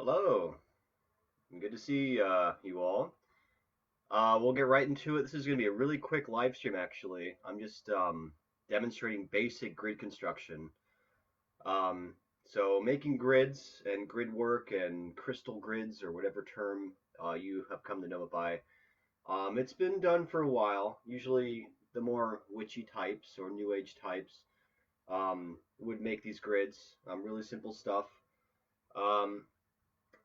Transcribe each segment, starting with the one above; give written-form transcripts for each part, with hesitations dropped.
Hello, good to see you all. We'll get right into it. This is going to be a really quick live stream, actually. I'm just demonstrating basic grid construction. So making grids and grid work and crystal grids, or whatever term you have come to know it by. It's been done for a while. Usually the more witchy types or new age types would make these grids. Really simple stuff. Um,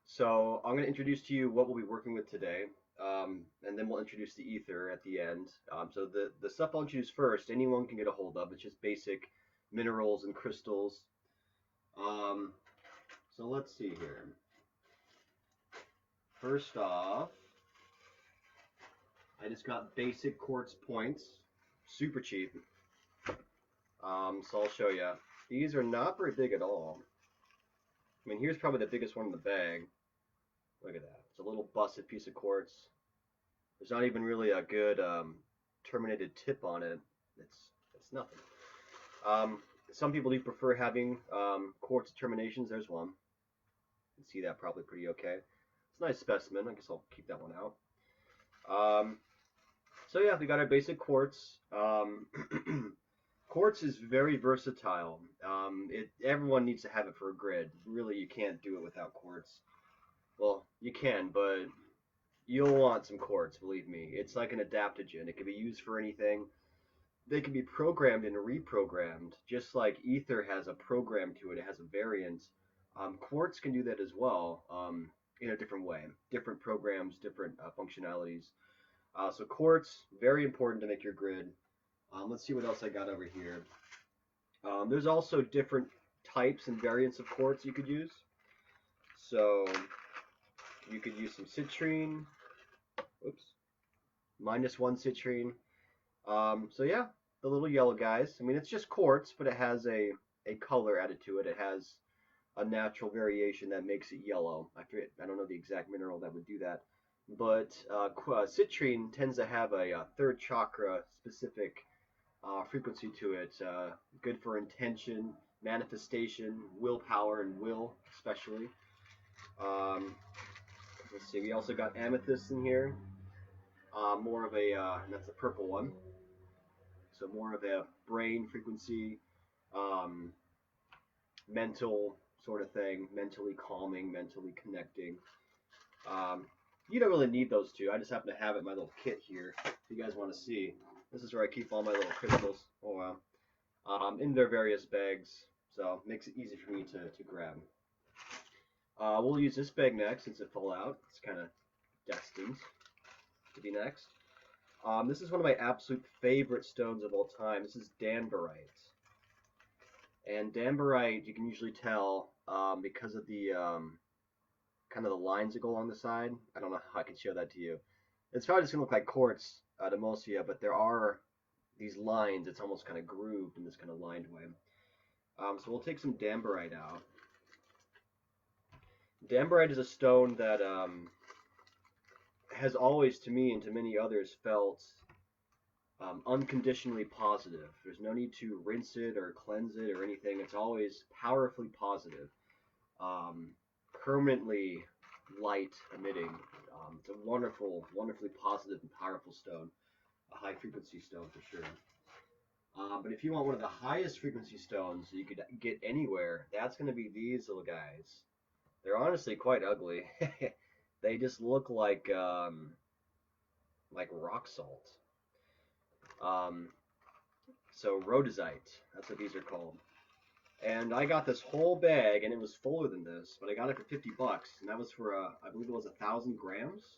So I'm going to introduce to you what we'll be working with today, and then we'll introduce the ether at the end. So the stuff I'll introduce first, anyone can get a hold of. It's just basic minerals and crystals. Um, so let's see here. First off, I just got basic quartz points, super cheap. So I'll show you. These are not very big at all. I mean, here's probably the biggest one in the bag. Look at that. It's a little busted piece of quartz. There's not even really a good terminated tip on it. It's nothing. Some people do prefer having quartz terminations. There's one. You can see that probably pretty okay. It's a nice specimen. I guess I'll keep that one out. So yeah, we got our basic quartz. Quartz is very versatile. Everyone needs to have it for a grid. Really, you can't do it without quartz. Well, you can, but you'll want some quartz, believe me. It's like an adaptogen. It can be used for anything. They can be programmed and reprogrammed, just like Aether has a program to it. It has a variant. Quartz can do that as well, in a different way. Different programs, different functionalities. So quartz, very important to make your grid. Let's see what else I got over here. There's also different types and variants of quartz you could use. So you could use some citrine. Oops. -1 citrine. So yeah, the little yellow guys. I mean, it's just quartz, but it has a color added to it. It has a natural variation that makes it yellow. I forget, I don't know the exact mineral that would do that. But citrine tends to have a third chakra specific frequency to it. Good for intention, manifestation, willpower, and will, especially. Let's see, we also got amethyst in here. More of a, that's the purple one. So more of a brain frequency, mental sort of thing, mentally calming, mentally connecting. You don't really need those two. I just happen to have it in my little kit here. If you guys want to see, this is where I keep all my little crystals. Oh wow. In their various bags, so it makes it easy for me to grab. We'll use this bag next since it fell out. It's kind of destined to be next. This is one of my absolute favorite stones of all time. This is danbarite. And danbarite, you can usually tell because of the kind of the lines that go along the side. I don't know how I can show that to you. It's probably just going to look like quartz to most of you, but there are these lines. It's almost kind of grooved in this kind of lined way. So we'll take some danbarite out. Danbarite is a stone that has always, to me and to many others, felt unconditionally positive. There's no need to rinse it or cleanse it or anything. It's always powerfully positive, permanently light emitting. It's a wonderful, wonderfully positive and powerful stone, a high frequency stone for sure. But if you want one of the highest frequency stones you could get anywhere, that's going to be these little guys. They're honestly quite ugly. They just look like rock salt. So rhodesite, that's what these are called. And I got this whole bag, and it was fuller than this, but I got it for 50 bucks, and that was for I believe it was 1,000 grams.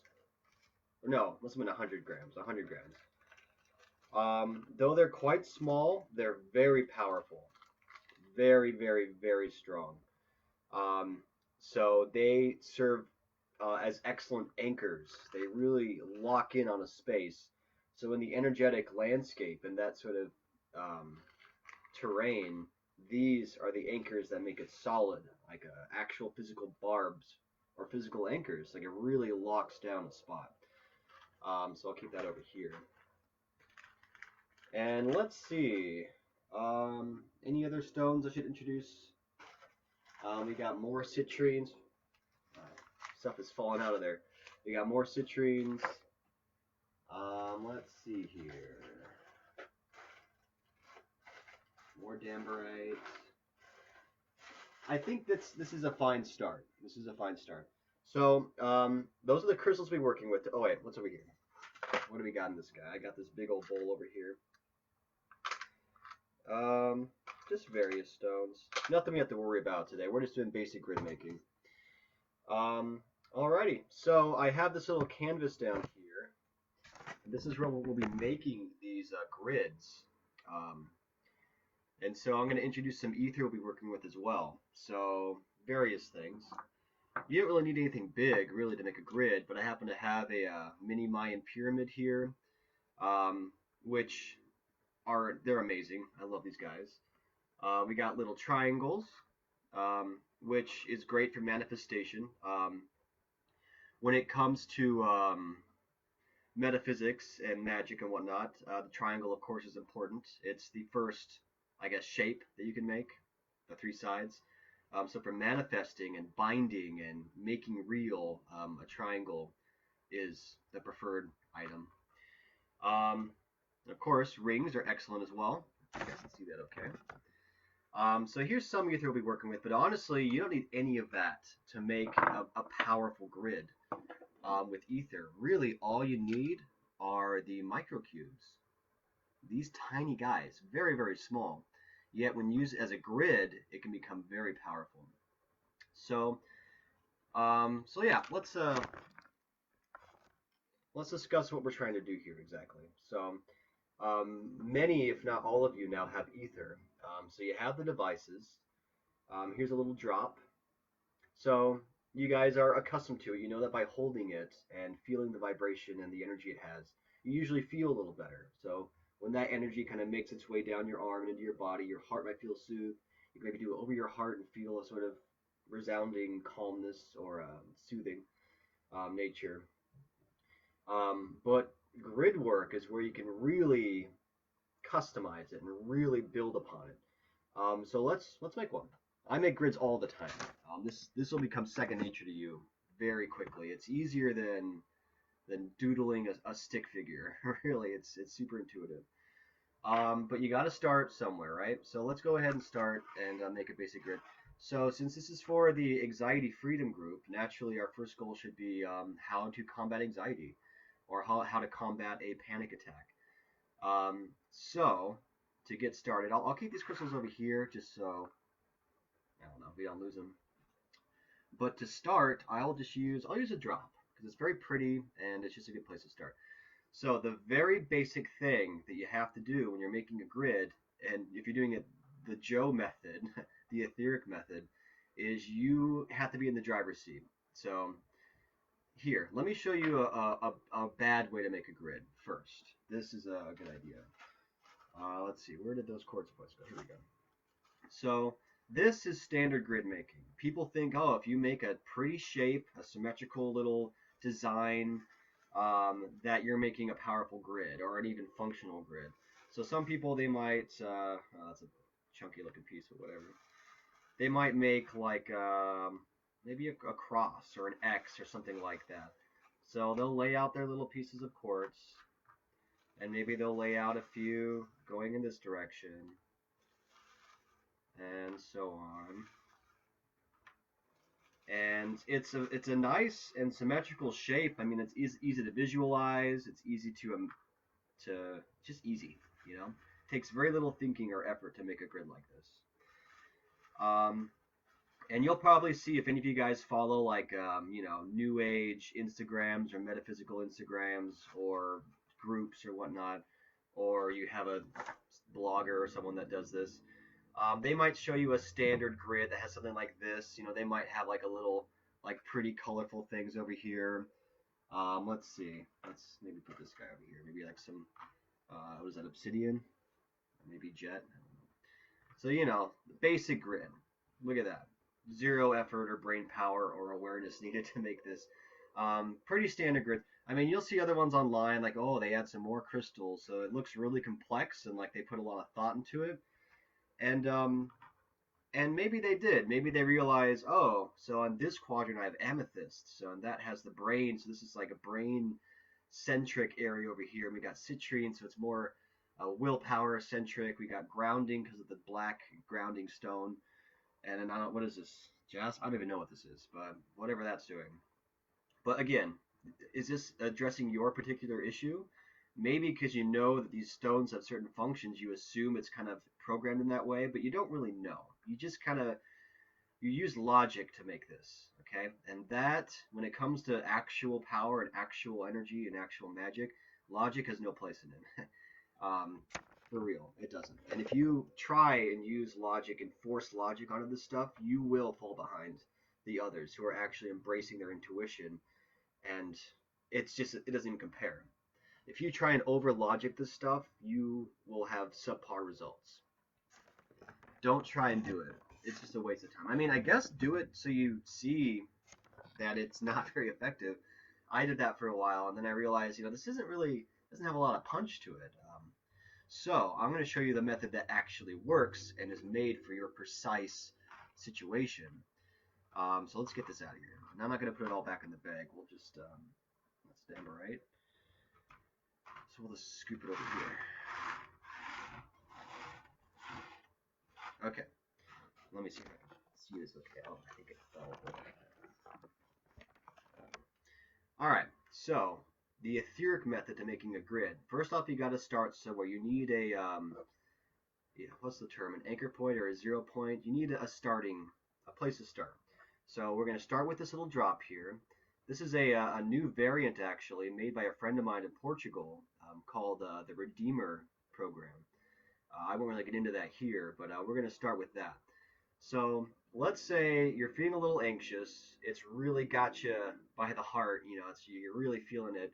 Or no, it must have been 100 grams. 100 grams. Though they're quite small, they're very powerful, very, very, very strong. So they serve as excellent anchors. They really lock in on a space. So in the energetic landscape and that sort of terrain, these are the anchors that make it solid, like actual physical barbs or physical anchors. Like it really locks down a spot. So I'll keep that over here. And let's see, any other stones I should introduce? We got more citrines. stuff is falling out of there. We got more citrines. Let's see here. More damberite. I think this is a fine start. This is a fine start. So, those are the crystals we're working with. Oh wait, what's over here? What do we got in this guy? I got this big old bowl over here. Just various stones. Nothing we have to worry about today. We're just doing basic grid making. Alrighty. So I have this little canvas down here. This is where we'll be making these grids. And so I'm going to introduce some ether we'll be working with as well. So various things. You don't really need anything big, really, to make a grid, but I happen to have a mini Mayan pyramid here, which they're amazing. I love these guys. We got little triangles, which is great for manifestation. When it comes to metaphysics and magic and whatnot, the triangle, of course, is important. It's the first, I guess, shape that you can make, the three sides. So for manifesting and binding and making real, a triangle is the preferred item. Of course, rings are excellent as well. You guys can see that okay. So here's some ether we'll be working with, but honestly, you don't need any of that to make a powerful grid with ether. Really, all you need are the microcubes. These tiny guys, very, very small. Yet when used as a grid, it can become very powerful. So, yeah, let's discuss what we're trying to do here exactly. So, many, if not all of you now have ether. So you have the devices. Here's a little drop. So you guys are accustomed to it. You know that by holding it and feeling the vibration and the energy it has, you usually feel a little better. So when that energy kind of makes its way down your arm and into your body, your heart might feel soothed. You can maybe do it over your heart and feel a sort of resounding calmness or soothing nature. But grid work is where you can really customize it and really build upon it. So let's make one. I make grids all the time. This will become second nature to you very quickly. It's easier than doodling a stick figure. Really, it's super intuitive. But you got to start somewhere, right? So let's go ahead and start and make a basic grid. So since this is for the Anxiety Freedom Group, naturally our first goal should be how to combat anxiety, or how to combat a panic attack. So to get started, I'll keep these crystals over here just so, I don't know, we don't lose them. But to start, I'll use a drop because it's very pretty and it's just a good place to start. So the very basic thing that you have to do when you're making a grid, and if you're doing it the Joe method, the Aetheric method, is you have to be in the driver's seat. So here, let me show you a bad way to make a grid first. This is a good idea. Let's see, where did those quartz points go? Here we go. So this is standard grid making. People think, oh, if you make a pretty shape, a symmetrical little design, that you're making a powerful grid or an even functional grid. So some people, they might, that's a chunky looking piece or whatever. They might make like maybe a cross or an X or something like that. So they'll lay out their little pieces of quartz, and maybe they'll lay out a few going in this direction, and so on. And it's a nice and symmetrical shape. I mean, it's easy to visualize. It's easy to just easy, you know. It takes very little thinking or effort to make a grid like this. And you'll probably see, if any of you guys follow like New Age Instagrams or metaphysical Instagrams or groups or whatnot, or you have a blogger or someone that does this. They might show you a standard grid that has something like this. You know, they might have like a little, like pretty colorful things over here. Let's see. Let's maybe put this guy over here. Maybe like some, what is that, obsidian? Maybe jet. So, you know, the basic grid. Look at that. Zero effort or brain power or awareness needed to make this. Pretty standard grid. I mean, you'll see other ones online like, oh, they add some more crystals, so it looks really complex and like they put a lot of thought into it. And And maybe they did. Maybe they realized, oh, so on this quadrant I have amethyst, so and that has the brain. So this is like a brain centric area over here. And we got citrine, so it's more willpower centric. We got grounding because of the black grounding stone. And then what is this? Jazz? I don't even know what this is, but whatever that's doing. But again, is this addressing your particular issue? Maybe because you know that these stones have certain functions, you assume it's kind of programmed in that way, but you don't really know. You just kind of you use logic to make this, okay? And that, when it comes to actual power and actual energy and actual magic, logic has no place in it. um, for real, it doesn't. And if you try and use logic and force logic onto this stuff, you will fall behind the others who are actually embracing their intuition, and it doesn't even compare. If you try and over logic this stuff, you will have subpar results. Don't try and do it. It's just a waste of time. I mean, I guess do it so you see that it's not very effective. I did that for a while, and then I realized, this isn't really doesn't have a lot of punch to it. So I'm going to show you the method that actually works and is made for your precise situation. So let's get this out of here. And I'm not going to put it all back in the bag. We'll just let's stand right. So we'll just scoop it over here. Okay. Let me see if I can see this okay. Oh, I think it fell over. Alright, so the etheric method to making a grid. First off, you got to start somewhere. You need a, what's the term? An anchor point or a 0 point. You need a place to start. So we're going to start with this little drop here. This is a new variant, actually, made by a friend of mine in Portugal called the Redeemer program. I won't really get into that here, but we're going to start with that. So let's say you're feeling a little anxious. It's really got you by the heart. You're really feeling it.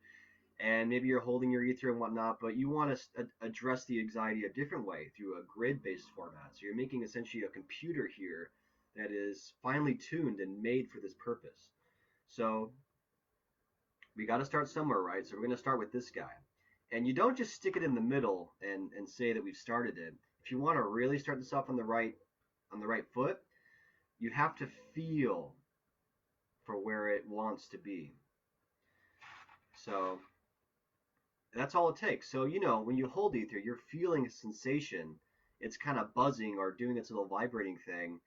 And maybe you're holding your ether and whatnot, but you want to address the anxiety a different way through a grid-based format. So you're making essentially a computer here that is finely tuned and made for this purpose. So we got to start somewhere, right? So we're going to start with this guy. And you don't just stick it in the middle and say that we've started it. If you want to really start this off on the right foot, you have to feel for where it wants to be. So that's all it takes. So when you hold ether, you're feeling a sensation. It's kind of buzzing or doing its little vibrating thing.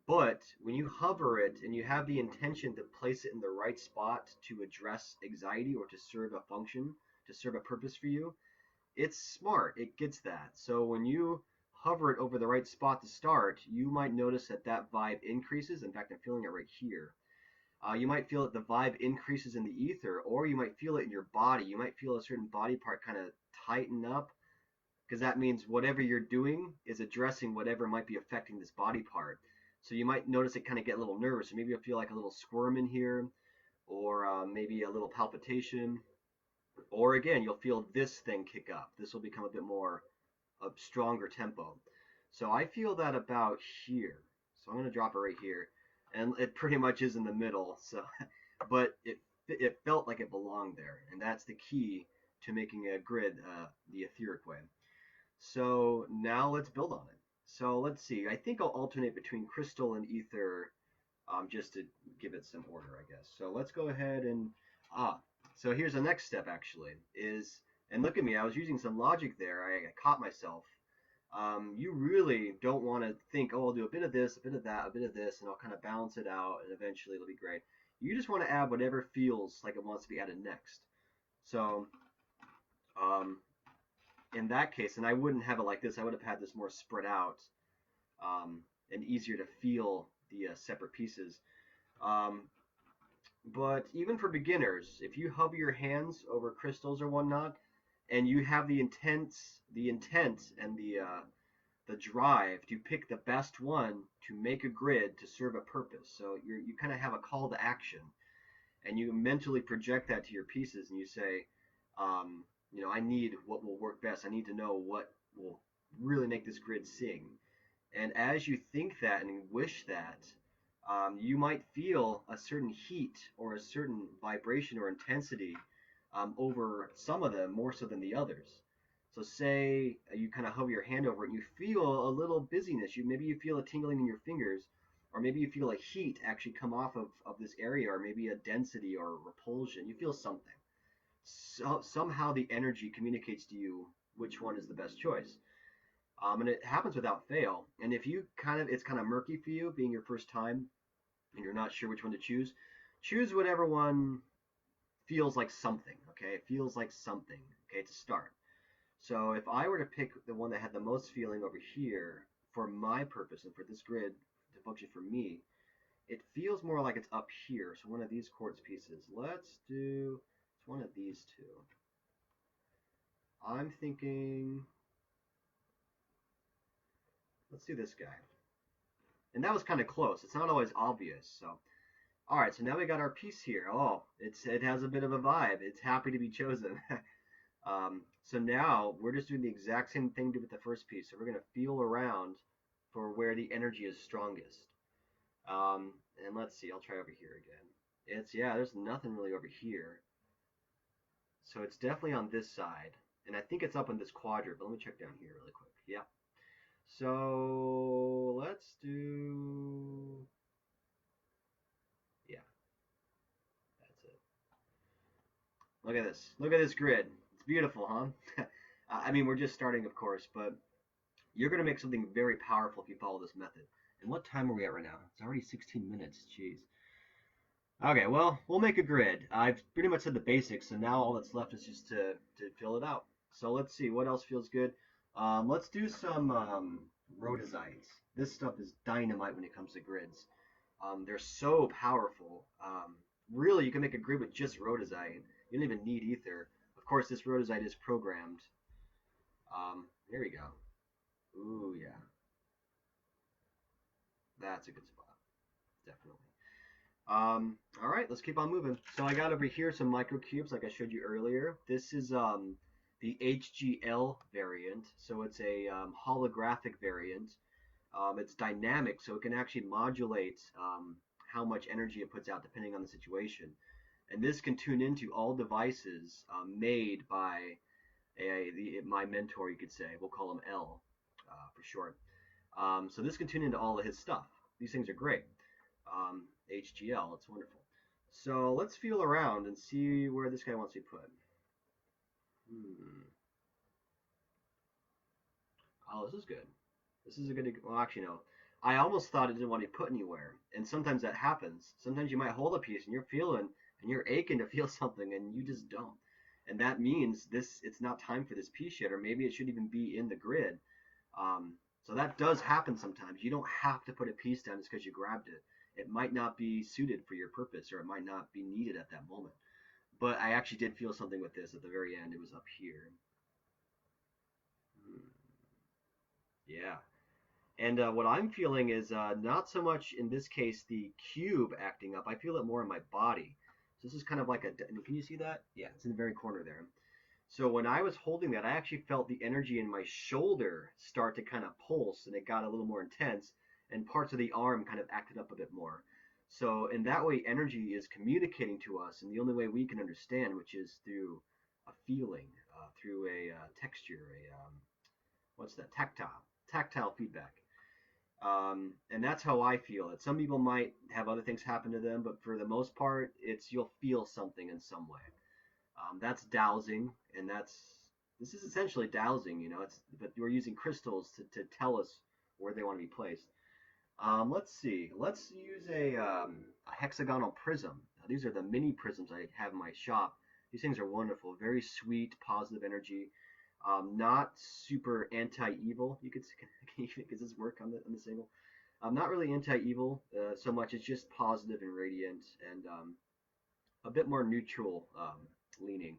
But when you hover it and you have the intention to place it in the right spot to address anxiety or to serve a function, to serve a purpose for you, it's smart. It gets that. So when you hover it over the right spot to start, you might notice that vibe increases. In fact, I'm feeling it right here. You might feel that the vibe increases in the ether, or you might feel it in your body. You might feel a certain body part kind of tighten up, because that means whatever you're doing is addressing whatever might be affecting this body part. So you might notice it kind of get a little nervous. So maybe you'll feel like a little squirm in here, or maybe a little palpitation. Or again, you'll feel this thing kick up. This will become a bit more of stronger tempo. So I feel that about here. So I'm going to drop it right here. And it pretty much is in the middle. So, but it felt like it belonged there. And that's the key to making a grid the etheric way. So now let's build on it. So let's see. I think I'll alternate between crystal and ether just to give it some order, I guess. So let's go ahead and... So here's the next step, actually, and look at me, I was using some logic there. I caught myself. You really don't want to think, oh, I'll do a bit of this, a bit of that, a bit of this, and I'll kind of balance it out, and eventually it'll be great. You just want to add whatever feels like it wants to be added next. So in that case, and I wouldn't have it like this, I would have had this more spread out and easier to feel the separate pieces. But even for beginners, if you hover your hands over crystals or whatnot, and you have the intent and the drive to pick the best one to make a grid to serve a purpose. So you kind of have a call to action, and you mentally project that to your pieces, and you say, I need what will work best. I need to know what will really make this grid sing. And as you think that and wish that, you might feel a certain heat or a certain vibration or intensity over some of them more so than the others. So say you kind of hover your hand over it and you feel a little busyness. Maybe you feel a tingling in your fingers, or maybe you feel a heat actually come off of this area, or maybe a density or repulsion. You feel something. So somehow the energy communicates to you which one is the best choice. And it happens without fail. And if you it's kind of murky for you, being your first time, and you're not sure which one to choose, choose whatever one feels like something. Okay, it feels like something. Okay, to start. So if I were to pick the one that had the most feeling over here for my purpose and for this grid to function for me, it feels more like it's up here. So one of these quartz pieces. Let's do it's one of these two. I'm thinking, let's do this guy. And that was kind of close. It's not always obvious. So, all right. So now we got our piece here. Oh, it has a bit of a vibe. It's happy to be chosen. So now we're just doing the exact same thing with the first piece. So we're going to feel around for where the energy is strongest. And let's see. I'll try over here again. There's nothing really over here. So it's definitely on this side. And I think it's up in this quadrant, but let me check down here really quick. Yeah. So let's do, yeah, that's it. Look at this. Look at this grid. It's beautiful, huh? I mean, we're just starting, of course, but you're going to make something very powerful if you follow this method. And what time are we at right now? It's already 16 minutes. Jeez. Okay, well, we'll make a grid. I've pretty much said the basics, so now all that's left is just to fill it out. So let's see, what else feels good? Let's do some rhodesites. This stuff is dynamite when it comes to grids. They're so powerful. Really, you can make a grid with just rhodesite. You don't even need ether. Of course, this rhodesite is programmed. Here we go. Ooh, yeah. That's a good spot. Definitely. All right, let's keep on moving. So I got over here some microcubes like I showed you earlier. This is the HGL variant. So it's a holographic variant. It's dynamic, so it can actually modulate how much energy it puts out depending on the situation. And this can tune into all devices made by my mentor, you could say. We'll call him L for short. So this can tune into all of his stuff. These things are great. HGL, it's wonderful. So let's feel around and see where this guy wants to be put. Oh, this is good. This is a good, well, actually, no. I almost thought it didn't want to be put anywhere. And sometimes that happens. Sometimes you might hold a piece and you're feeling, and you're aching to feel something and you just don't. And that means it's not time for this piece yet, or maybe it should even be in the grid. So that does happen sometimes. You don't have to put a piece down just because you grabbed it. It might not be suited for your purpose, or it might not be needed at that moment. But I actually did feel something with this at the very end. It was up here. Yeah. And what I'm feeling is not so much in this case the cube acting up. I feel it more in my body. So this is kind of like a. Can you see that? Yeah, it's in the very corner there. So when I was holding that, I actually felt the energy in my shoulder start to kind of pulse, and it got a little more intense, and parts of the arm kind of acted up a bit more. So in that way, energy is communicating to us, and the only way we can understand, which is through a feeling, through a texture, what's that? Tactile feedback. And that's how I feel it. Some people might have other things happen to them, but for the most part, you'll feel something in some way. That's dowsing, and this is essentially dowsing. But we're using crystals to tell us where they want to be placed. Let's see. Let's use a hexagonal prism. Now, these are the mini prisms I have in my shop. These things are wonderful. Very sweet, positive energy. Not super anti-evil. You could does this work on the single? Not really anti-evil so much. It's just positive and radiant, and a bit more neutral leaning.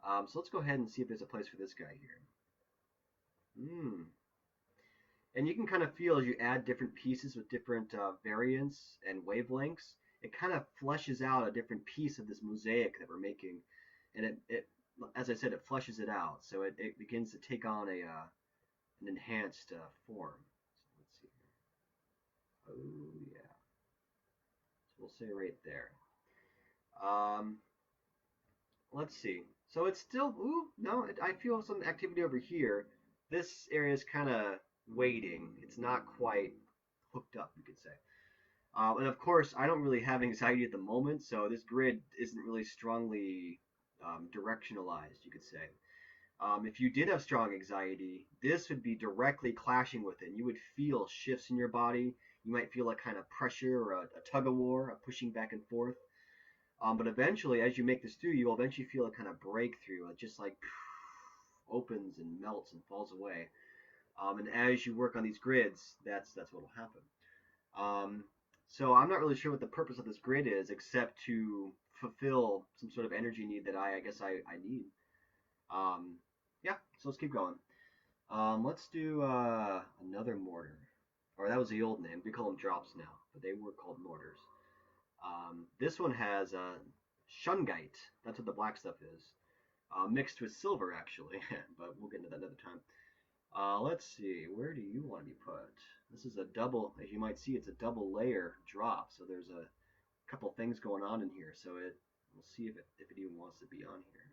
So let's go ahead and see if there's a place for this guy here. And you can kind of feel as you add different pieces with different variants and wavelengths, it kind of fleshes out a different piece of this mosaic that we're making. And it as I said, it fleshes it out. So it begins to take on an enhanced form. So let's see here. Oh, yeah. So we'll say right there. Let's see. So it's still, ooh, no, I feel some activity over here. This area is kind of waiting. It's not quite hooked up, you could say. And of course, I don't really have anxiety at the moment, so this grid isn't really strongly directionalized, you could say. If you did have strong anxiety, this would be directly clashing with it. You would feel shifts in your body. You might feel a kind of pressure or a tug of war, a pushing back and forth. But eventually, as you make this through, you'll eventually feel a kind of breakthrough. It just like opens and melts and falls away. And as you work on these grids, that's what will happen. Um, so I'm not really sure what the purpose of this grid is, except to fulfill some sort of energy need that I guess I need. Um, yeah, so let's keep going. Let's do another mortar. Or that was the old name. We call them drops now, but they were called mortars. This one has shungite. That's what the black stuff is. Mixed with silver, actually, but we'll get into that another time. Let's see, where do you want to be put? This is a double, as you might see, it's a double layer drop, so there's a couple things going on in here, so we'll see if it even wants to be on here.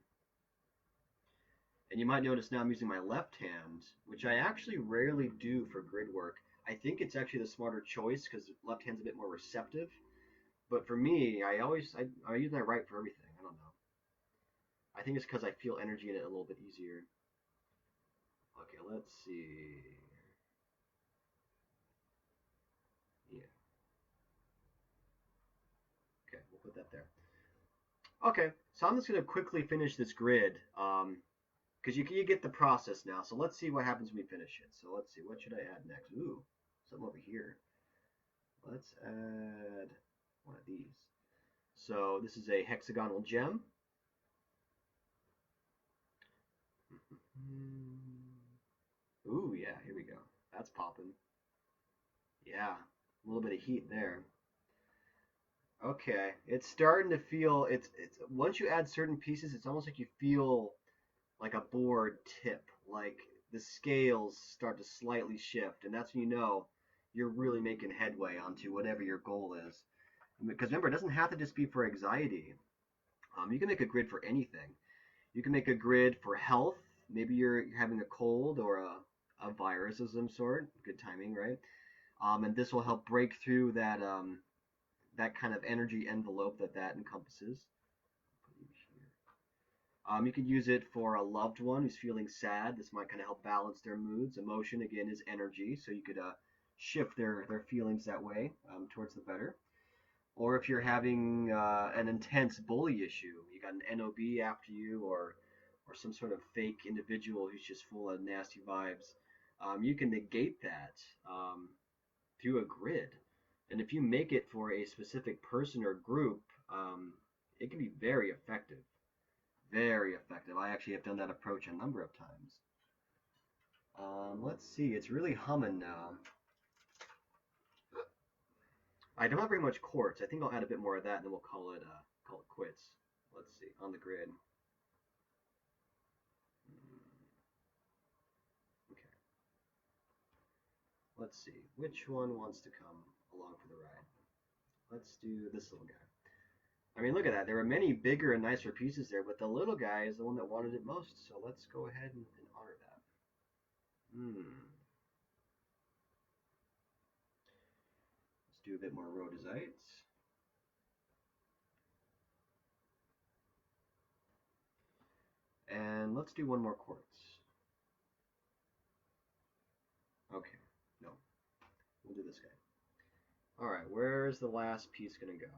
And you might notice now I'm using my left hand, which I actually rarely do for grid work. I think it's actually the smarter choice because left hand's a bit more receptive. But for me, I use my right for everything. I don't know. I think it's because I feel energy in it a little bit easier. Okay, let's see. Yeah. Okay, we'll put that there. Okay, so I'm just going to quickly finish this grid because you get the process now. So let's see what happens when we finish it. So let's see, what should I add next? Ooh, something over here. Let's add one of these. So this is a hexagonal gem. Ooh, yeah, here we go. That's popping. Yeah, a little bit of heat there. Okay, it's starting to feel it's once you add certain pieces, it's almost like you feel like a board tip, like the scales start to slightly shift, and that's when you know you're really making headway onto whatever your goal is. Because remember, it doesn't have to just be for anxiety. You can make a grid for anything. You can make a grid for health. Maybe you're having a cold or a virus of some sort. Good timing, right? And this will help break through that kind of energy envelope that encompasses. You could use it for a loved one who's feeling sad. This might kind of help balance their moods. Emotion, again, is energy, so you could shift their feelings that way towards the better. Or if you're having an intense bully issue, you got an NOB after you, or some sort of fake individual who's just full of nasty vibes, you can negate that through a grid. And if you make it for a specific person or group, it can be very effective. Very effective. I actually have done that approach a number of times. Let's see. It's really humming now. I don't have very much quartz. I think I'll add a bit more of that, and then we'll call it quits. Let's see on the grid. Okay. Let's see which one wants to come along for the ride. Let's do this little guy. I mean, look at that. There are many bigger and nicer pieces there, but the little guy is the one that wanted it most. So let's go ahead and honor that. Let's do a bit more rhodesites. And let's do one more quartz. Okay, no. We'll do this guy. Alright, where's the last piece going to go?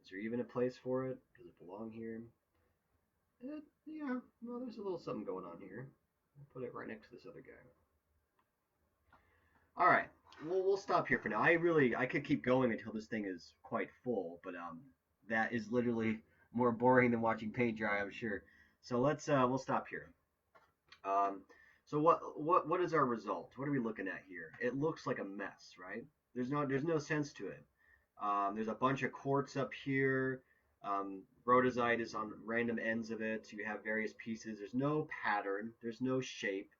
Is there even a place for it? Does it belong here? Yeah, well, there's a little something going on here. We'll put it right next to this other guy. Alright, we'll stop here for now. I could keep going until this thing is quite full, but that is literally more boring than watching paint dry, I'm sure. So we'll stop here. So what is our result? What are we looking at here? It looks like a mess, right? There's no sense to it. There's a bunch of quartz up here. Rhodesite is on random ends of it. So you have various pieces. There's no pattern. There's no shape.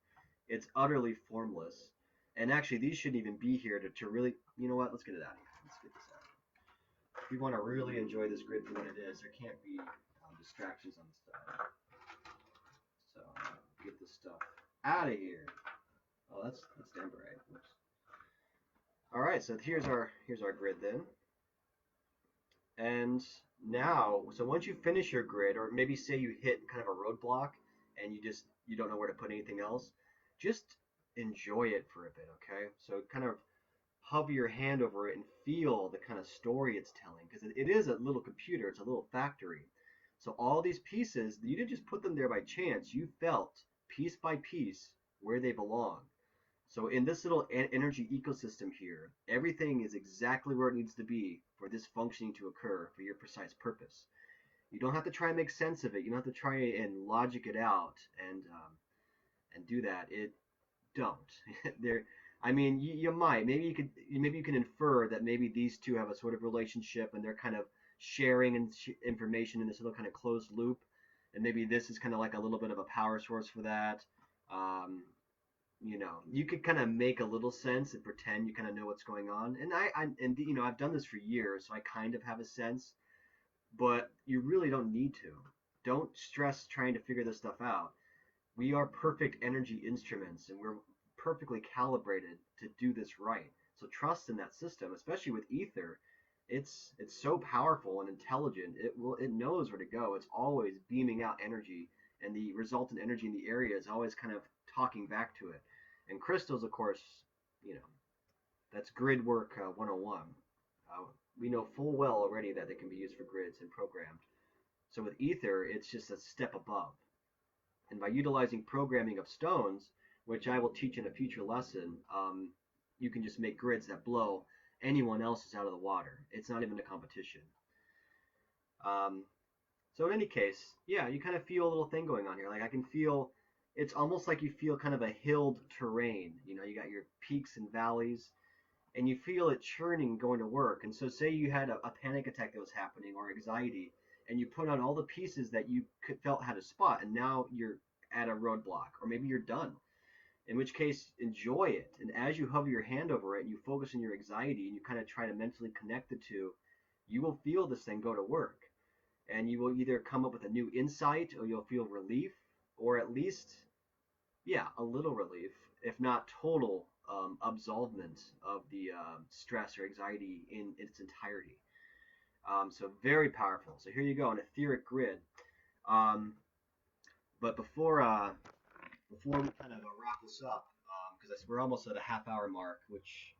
It's utterly formless. And actually, these shouldn't even be here to really. You know what? Let's get it out of here. Let's get this out. If we want to really enjoy this grid for what it is, there can't be distractions on the side. So get this stuff out of here. Oh, that's damn right. Oops. All right, so here's our grid then. And now, so once you finish your grid, or maybe say you hit kind of a roadblock and you don't know where to put anything else, just enjoy it for a bit, okay? So kind of hover your hand over it and feel the kind of story it's telling, because it is a little computer, it's a little factory. So all these pieces, you didn't just put them there by chance, you felt piece by piece where they belong. So in this little energy ecosystem here, everything is exactly where it needs to be for this functioning to occur for your precise purpose. You don't have to try and make sense of it. You don't have to try and logic it out and do that. It don't. There, I mean, you might. Maybe you can infer that maybe these two have a sort of relationship and they're kind of sharing information in this little kind of closed loop, and maybe this is kind of like a little bit of a power source for that. You know, you could kind of make a little sense and pretend you kind of know what's going on. And I've done this for years, so I kind of have a sense, but you really don't need to. Don't stress trying to figure this stuff out. We are perfect energy instruments, and we're perfectly calibrated to do this right. So trust in that system, especially with Aether. It's so powerful and intelligent. It knows where to go. It's always beaming out energy, and the resultant energy in the area is always kind of talking back to it. And crystals, of course, you know, that's gridwork 101. We know full well already that they can be used for grids and programmed. So with Aether, it's just a step above. And by utilizing programming of stones, which I will teach in a future lesson, you can just make grids that blow anyone else's out of the water. It's not even a competition. So in any case, yeah, you kind of feel a little thing going on here. Like I can feel, it's almost like you feel kind of a hilled terrain. You know, you got your peaks and valleys, and you feel it churning going to work. And so say you had a panic attack that was happening or anxiety, and you put on all the pieces that you felt had a spot, and now you're at a roadblock, or maybe you're done. In which case, enjoy it. And as you hover your hand over it, and you focus on your anxiety, and you kind of try to mentally connect the two, you will feel this thing go to work. And you will either come up with a new insight, or you'll feel relief, or at least, yeah, a little relief, if not total absolvement of the stress or anxiety in its entirety. So very powerful. So here you go, an etheric grid. But before we kind of wrap this up, because we're almost at a half-hour mark, which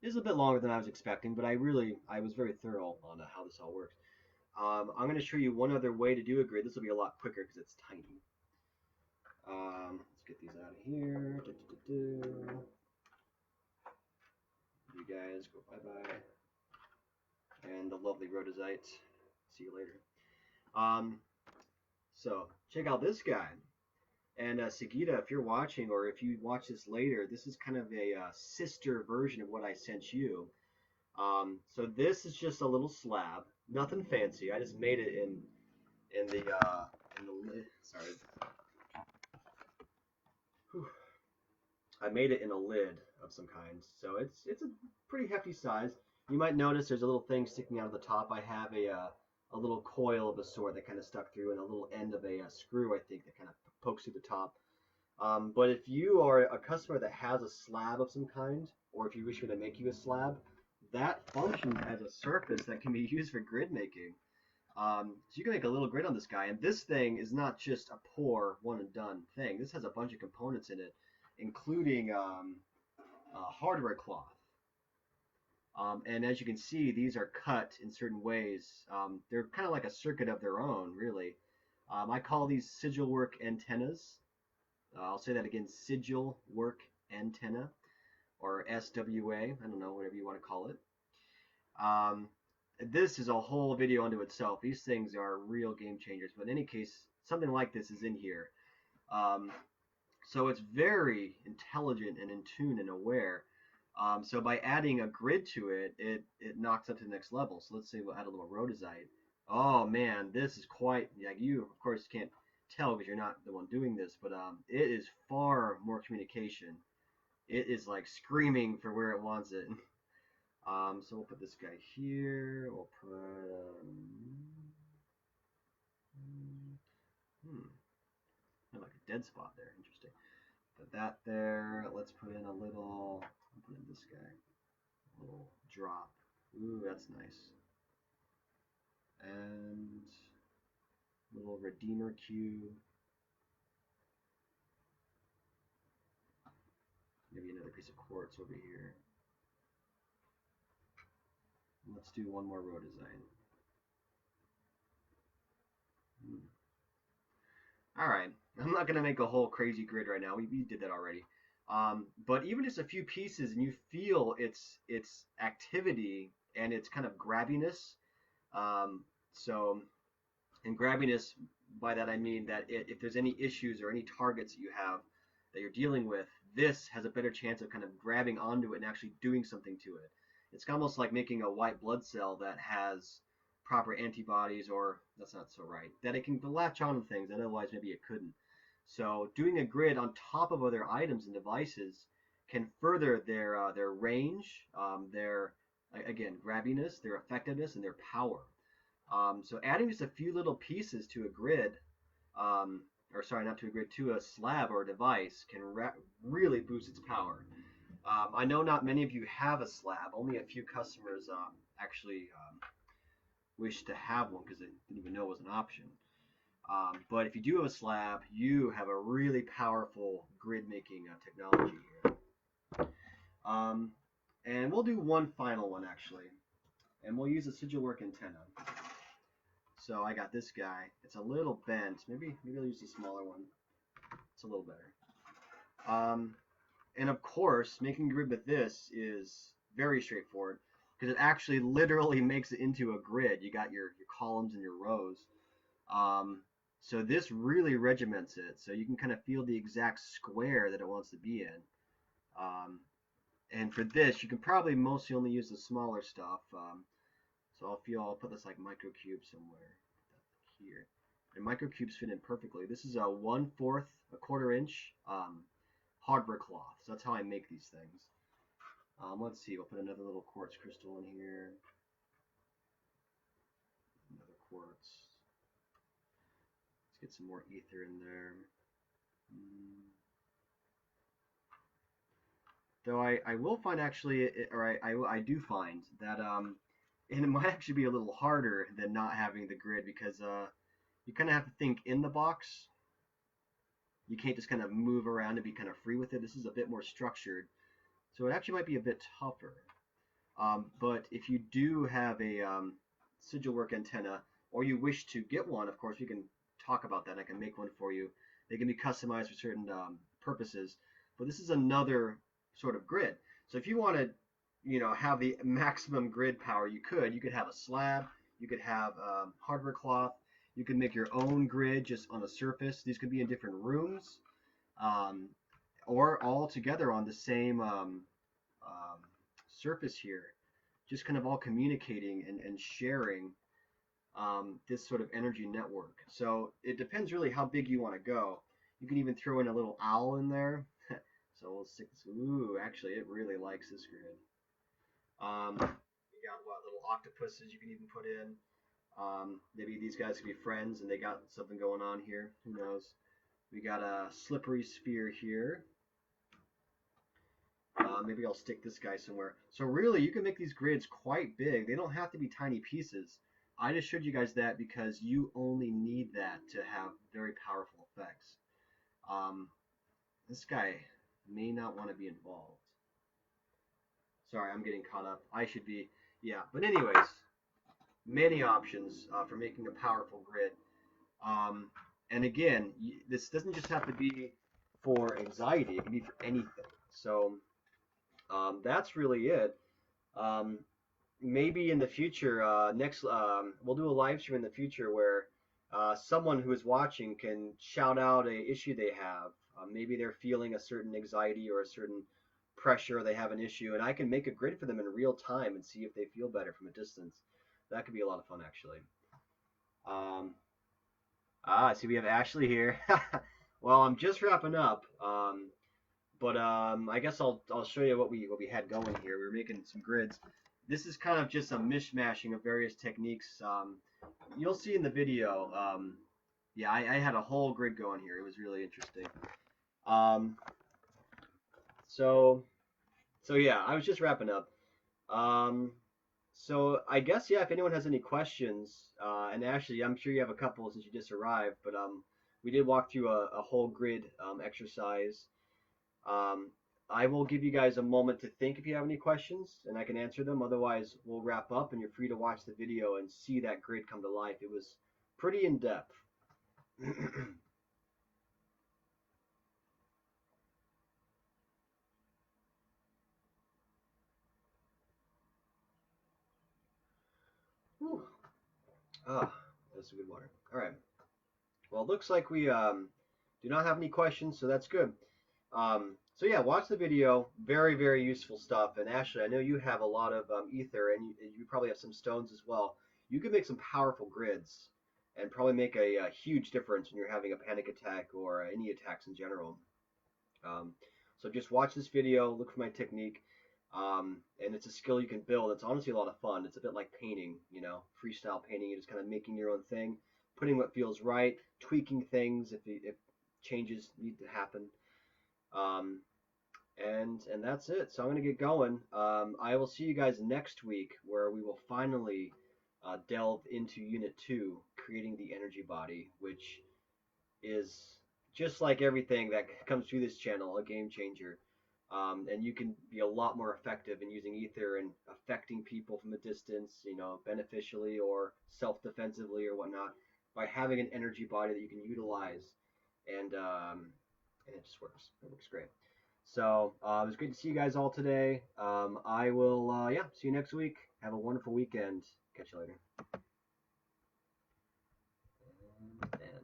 is a bit longer than I was expecting, but I was very thorough on how this all works. I'm going to show you one other way to do a grid. This will be a lot quicker because it's tiny. Let's get these out of here. You guys go bye-bye. And the lovely rhodesites. See you later. So check out this guy. And Sagita, if you're watching, or if you watch this later, this is kind of a sister version of what I sent you. So this is just a little slab, nothing fancy. I just made it in the lid. Sorry. Whew. I made it in a lid of some kind, so it's a pretty hefty size. You might notice there's a little thing sticking out of the top. I have a little coil of a sort that kind of stuck through, and a little end of a screw, I think, that kind of pokes through the top. But if you are a customer that has a slab of some kind, or if you wish me to make you a slab, that functions as a surface that can be used for grid making. So you can make a little grid on this guy, and this thing is not just a poor one and done thing. This has a bunch of components in it, including hardware cloth. And as you can see, these are cut in certain ways. They're kind of like a circuit of their own, really. I call these sigil work antennas. I'll say that again, sigil work antenna, or SWA. I don't know, whatever you want to call it. This is a whole video unto itself. These things are real game changers. But in any case, something like this is in here. So it's very intelligent and in tune and aware. So by adding a grid to it, it knocks up to the next level. So let's say we'll add a little rhodesite. Oh man, this is quite, like, you of course can't tell because you're not the one doing this, but it is far more communication. It is like screaming for where it wants it. So we'll put this guy here. We'll put dead spot there. Interesting. Put that there. Let's put in a little. I'll put in this guy. A little drop. Ooh, that's nice. And little redeemer cube. Maybe another piece of quartz over here. Let's do one more row design. Alright, I'm not going to make a whole crazy grid right now. We did that already. But even just a few pieces and you feel its activity and its kind of grabbiness. And grabbiness, by that I mean that if there's any issues or any targets that you have that you're dealing with, this has a better chance of kind of grabbing onto it and actually doing something to it. It's almost like making a white blood cell that has proper antibodies, or that's not so right, that it can latch on to things, and otherwise maybe it couldn't. So doing a grid on top of other items and devices can further their range, their, again, grabbiness, their effectiveness, and their power. So adding just a few little pieces to a grid, or sorry, not to a grid, to a slab or a device can really boost its power. I know not many of you have a slab. Only a few customers actually wish to have one because they didn't even know it was an option. But if you do have a slab, you have a really powerful grid making technology here. And we'll do one final one actually, and we'll use a sigil work antenna. So I got this guy. It's a little bent. Maybe I'll use the smaller one. It's a little better. And of course, making a grid with this is very straightforward because it actually literally makes it into a grid. You got your columns and your rows. So this really regiments it, so you can kind of feel the exact square that it wants to be in. And for this, you can probably mostly only use the smaller stuff. So I'll put this like microcube somewhere here. And microcubes fit in perfectly. This is a 1/4, a quarter-inch hardware cloth. So that's how I make these things. Let's see. We'll put another little quartz crystal in here. Another quartz. Let's get some more ether in there. Though I will find actually, or I do find that and it might actually be a little harder than not having the grid because you kind of have to think in the box. You can't just kind of move around and be kind of free with it. This is a bit more structured, so it actually might be a bit tougher. But if you do have a sigil work antenna, or you wish to get one, of course we can talk about that. I can make one for you. They can be customized for certain purposes. But this is another sort of grid. So if you want to, have the maximum grid power, you could have a slab, you could have hardware cloth, you can make your own grid just on a surface. These could be in different rooms, or all together on the same surface here, just kind of all communicating and sharing this sort of energy network. So it depends really how big you want to go. You can even throw in a little owl in there. So we'll stick this. Ooh, actually, it really likes this grid. You got little octopuses you can even put in. Maybe these guys could be friends and they got something going on here. Who knows? We got a slippery sphere here. Maybe I'll stick this guy somewhere. So really, you can make these grids quite big. They don't have to be tiny pieces. I just showed you guys that because you only need that to have very powerful effects. This guy may not want to be involved. Sorry, I'm getting caught up. I should be, yeah. But anyways, many options for making a powerful grid. And again, this doesn't just have to be for anxiety. It can be for anything. So that's really it. Maybe in the future, we'll do a live stream in the future where someone who is watching can shout out a issue they have. Maybe they're feeling a certain anxiety or a certain pressure, or they have an issue, and I can make a grid for them in real time and see if they feel better from a distance. That could be a lot of fun, actually. See, we have Ashley here. Well, I'm just wrapping up, but I guess I'll show you what we had going here. We were making some grids. This is kind of just a mishmashing of various techniques. You'll see in the video. Yeah, I had a whole grid going here. It was really interesting. Um, so so yeah, I was just wrapping up. Um, so I guess yeah, if anyone has any questions, and actually I'm sure you have a couple since you just arrived, but we did walk through a whole grid exercise. Um, I will give you guys a moment to think if you have any questions, and I can answer them. Otherwise, we'll wrap up, and you're free to watch the video and see that grid come to life. It was pretty in depth. Whew. Ah, that's a good water. All right. Well, it looks like we do not have any questions, so that's good. So yeah, watch the video. Very, very useful stuff. And Ashley, I know you have a lot of ether, and you probably have some stones as well. You can make some powerful grids, and probably make a huge difference when you're having a panic attack or any attacks in general. Um, so just watch this video, look for my technique, and it's a skill you can build. It's honestly a lot of fun. It's a bit like painting, you know, freestyle painting. You're just kind of making your own thing, putting what feels right, tweaking things if changes need to happen. Um, and that's it. So I'm gonna get going. I will see you guys next week, where we will finally delve into Unit 2, creating the energy body, which is just like everything that comes through this channel, a game changer. And you can be a lot more effective in using ether and affecting people from a distance, you know, beneficially or self-defensively or whatnot, by having an energy body that you can utilize, and it just works. It works great. So it was great to see you guys all today. I will, yeah, see you next week. Have a wonderful weekend. Catch you later. And